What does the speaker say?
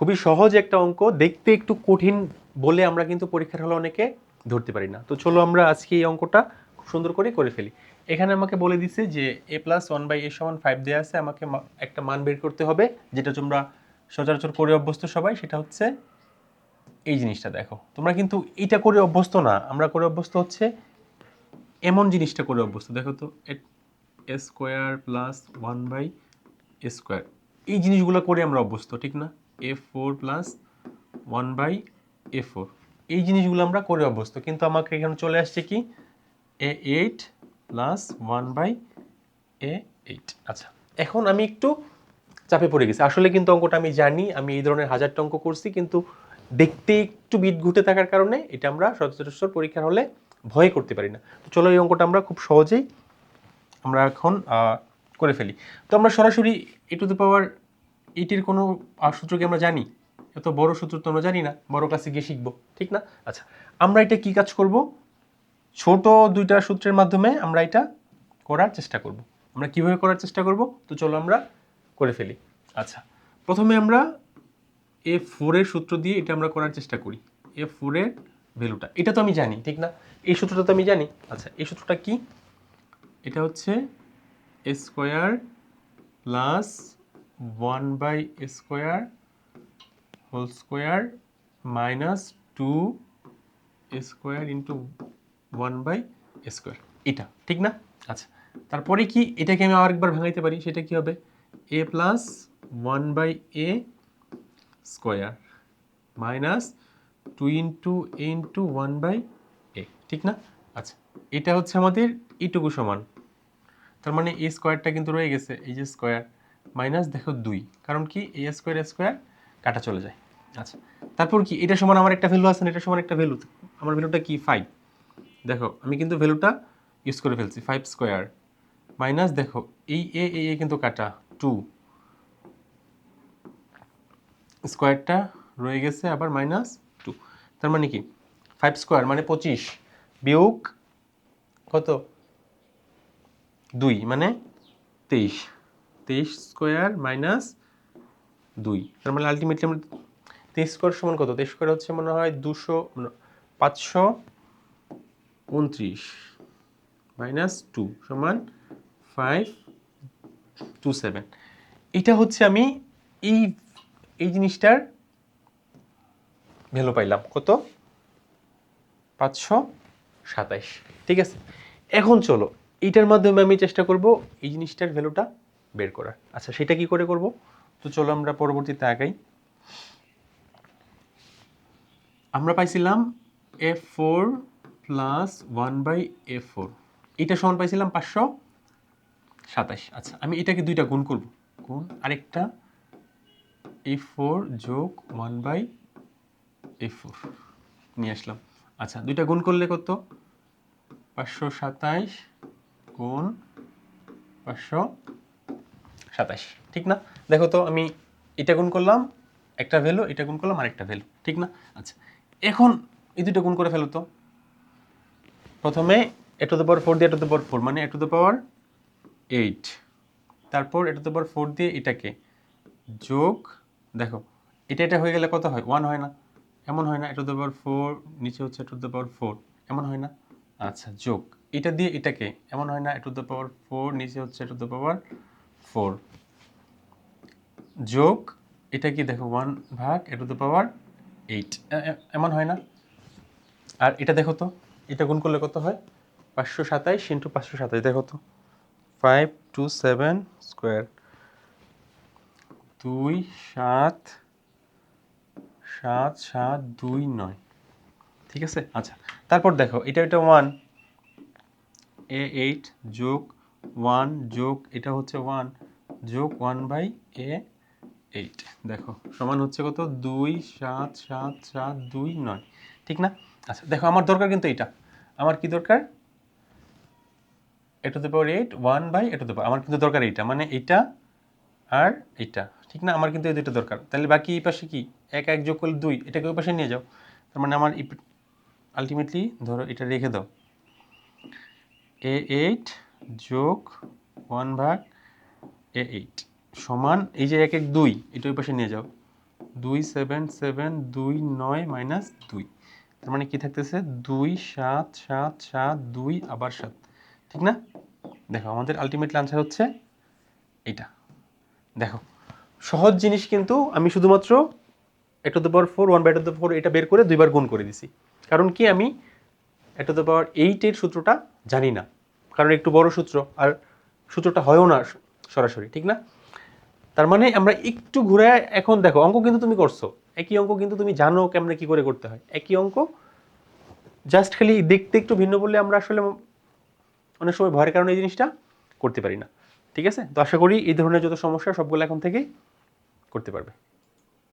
খুবই সহজ একটা অঙ্ক, দেখতে একটু কঠিন বলে আমরা কিন্তু পরীক্ষার হলে অনেকে ধরতে পারি না। তো চলো আমরা আজকে এই অঙ্কটা খুব সুন্দর করে ফেলি। এখানে আমাকে বলে দিছে যে a প্লাস 1/a সমান 5 দেওয়া আছে, আমাকে একটা মান বের করতে হবে, যেটা তোমরা সচরাচর করে অভ্যস্ত সবাই। সেটা হচ্ছে এই জিনিসটা। দেখো তোমরা কিন্তু এটা করে অভ্যস্ত না, আমরা করে অভ্যস্ত হচ্ছে এমন জিনিসটা করে অভ্যস্ত। দেখো তো এ স্কোয়ার প্লাস 1/a স্কোয়ার, এই জিনিসগুলো করে আমরা অভ্যস্ত, ঠিক না? a4 প্লাস 1/a4, এই জিনিসগুলো আমরা করে অভ্যস্ত। কিন্তু আমাকে এখানে চলে আসছে কি a8 প্লাস 1/a8। আচ্ছা, এখন আমি একটু চাপে পড়ে গেছি। আসলে কিন্তু অঙ্কটা আমি জানি, আমি এই ধরনের হাজারটা অঙ্ক করছি, কিন্তু দেখতে একটু বিট ঘুটে থাকার কারণে এটা আমরা সচরাচর পরীক্ষার হলে ভয় করতে পারি না। তো চলো এই অঙ্কটা আমরা খুব সহজেই আমরা এখন করে ফেলি। তো আমরা সরাসরি a টু দ্য পাওয়ার 8 এর কোনো সূত্র কি আমরা জানি? এত বড় সূত্র তো আমরা জানি না, বড় ক্লাসে গিয়ে শিখবো, ঠিক না? আচ্ছা, আমরা এটা কি কাজ করব? ছোট দুইটা সূত্রের মাধ্যমে আমরা এটা করার চেষ্টা করব। আমরা কিভাবে করার চেষ্টা করব? তো চলো আমরা করে ফেলি। আচ্ছা, প্রথমে আমরা a4 এর সূত্র দিয়ে এটা আমরা করার চেষ্টা করি। a4 এর ভ্যালুটা, এটা তো আমি জানি, ঠিক না? এই সূত্রটা তো আমি জানি। আচ্ছা, এই সূত্রটা কি? এটা হচ্ছে a square plus 1/a square whole square minus 2a square into 1/a square, এটা ঠিক না? আচ্ছা, তারপরে কি এটাকে আমি আরেকবার ভাঙাইতে পারি, সেটা কি হবে? a plus 1/a square minus 2 into a into 1/a, ঠিক না? আচ্ছা, এটা হচ্ছে আমাদের এইটুকু সমান, তার মানে a স্কোয়ারটা কিন্তু রয়ে গেছে, এই যে স্কোয়ার মাইনাস দেখো 2, কারণ কি a স্কোয়ার কাটা চলে যায়। আচ্ছা, তারপর কি এটা সমান আমার একটা ভ্যালু আছে না, এটা সমান একটা ভ্যালু, আমার ভ্যালুটা কি 5। দেখো আমি কিন্তু ভ্যালুটা ইউজ করে ফেলছি, 5 স্কোয়ার মাইনাস দেখো এই এ কিন্তু কাটা 2, স্কোয়ারটা রয়ে গেছে আবার মাইনাস 2, তার মানে কি 5 স্কোয়ার মানে 25 বিয়োগ কত 2 মানে 23, 23 স্কোয়ার মাইনাস 2, তার মানে আলটিমেটলি আমরা 23 স্কোয়ার সমান কত? 23 স্কোয়ার হচ্ছে মনে হয় 529 মাইনাস 2 সমান 527। এটা হচ্ছে আমি এই এই জিনিসটার ভ্যালু পাইলাম কত? 527, ঠিক আছে? এখন চলো এইটার মাধ্যমে আমি চেষ্টা করব এই জিনিসটার ভ্যালুটা বের করার। আচ্ছা, সেটা কি করে করব? তো চলো আমরা পরবর্তীতে আগাই। আমরা পাইছিলাম a4 প্লাস 1/a4, এটা সমান পাইছিলাম 527। আচ্ছা, আমি এটাকে দুইটা গুণ করব, গুণ আরেকটা a4 যোগ 1/a4 নিয়ে আসলাম। আচ্ছা, দুইটা গুণ করলে কত? 527 গুণ 527, ঠিক না? দেখো তো আমি এটা গুণ করলাম একটা ভ্যালু, এটা গুণ করলাম আরেকটা ভ্যালু, ঠিক না? আচ্ছা, এখন এই দুটো গুণ করে ফেলো তো। প্রথমে a টু দ্য পাওয়ার 4 দিয়ে a টু দ্য পাওয়ার 4 মানে a টু দ্য পাওয়ার 8, তারপর a টু দ্য পাওয়ার 4 দিয়ে এটাকে যোগ, দেখো এটা হয়ে গেলে কত হয়? 1 হয় না? এমন হয় না? a টু দ্য পাওয়ার 4 নিচে হচ্ছে a টু দ্য পাওয়ার 4, এমন হয় না? আচ্ছা, যোগ এটা দিয়ে এটাকে, এমন হয় না? a টু দ্য পাওয়ার 4 নিচে হচ্ছে a টু দ্য পাওয়ার 4, যোগ এটা কি দেখো 1 ভাগ a টু দ্য পাওয়ার 8, এমন হয় না? আর এটা দেখো তো, এটা গুণ করলে কত হয়? 527 ইন্টু 527, দেখো তো 527 স্কোয়ার 2 7 7 7 2 9, ঠিক আছে? আচ্ছা, তারপর দেখো এটা 1 a8 যোগ 1 যোগ এটা হচ্ছে 1 যোগ 1/a8, দেখো সমান হচ্ছে কত? 2 7 7 7 2 9, ঠিক না? আচ্ছা, দেখো আমার দরকার কিন্তু এটা, আমার কি দরকার? a to the power 8 1/a to the power, আমার কিন্তু দরকার এইটা, মানে এইটা আর এইটা, ঠিক না? আমার কিন্তু এই দুটো দরকার। তাহলে বাকি এই পাশে কি 1 1 যোগ করলে 2, এটাকে ওই পাশে নিয়ে যাও। তার মানে আমার আলটিমেটলি ধরো এটা রেখে দাও, a8 যোগ 1/a8 সমান এই যে 1 1 2, এটা ওই পাশে নিয়ে যাও, 2772 মাইনাস 2, তার মানে কি থাকতেছে 2 7 7 7 2 আবার 7, ঠিক না? দেখো আমাদের আলটিমেটলি আনসার হচ্ছে এইটা। দেখো সহজ জিনিস, কিন্তু আমি শুধুমাত্র a to the power 4 1 by 2 to the 4 এটা বের করে দুইবার গুণ করে দিছি। কারণ কি আমি a to the power 8 এর সূত্রটা জানি না, কারণ একটু বড় সূত্র আর সূত্রটা হয়ও না সরাসরি, ঠিক না? তার মানে আমরা একটু ঘুরে, এখন দেখো অঙ্ক কিন্তু তুমি করছো, একই অঙ্ক কিন্তু তুমি জানো কেমনে কি করে করতে হয়, একই অঙ্ক, জাস্ট খালি দেখতে একটু ভিন্ন বললে আমরা আসলে অনেক সময় ভয়ের কারণে এই জিনিসটা করতে পারি না। ঠিক আছে, তো আশা করি এই ধরনের যত সমস্যা সবগুলো এখন থেকেই করতে পারবে।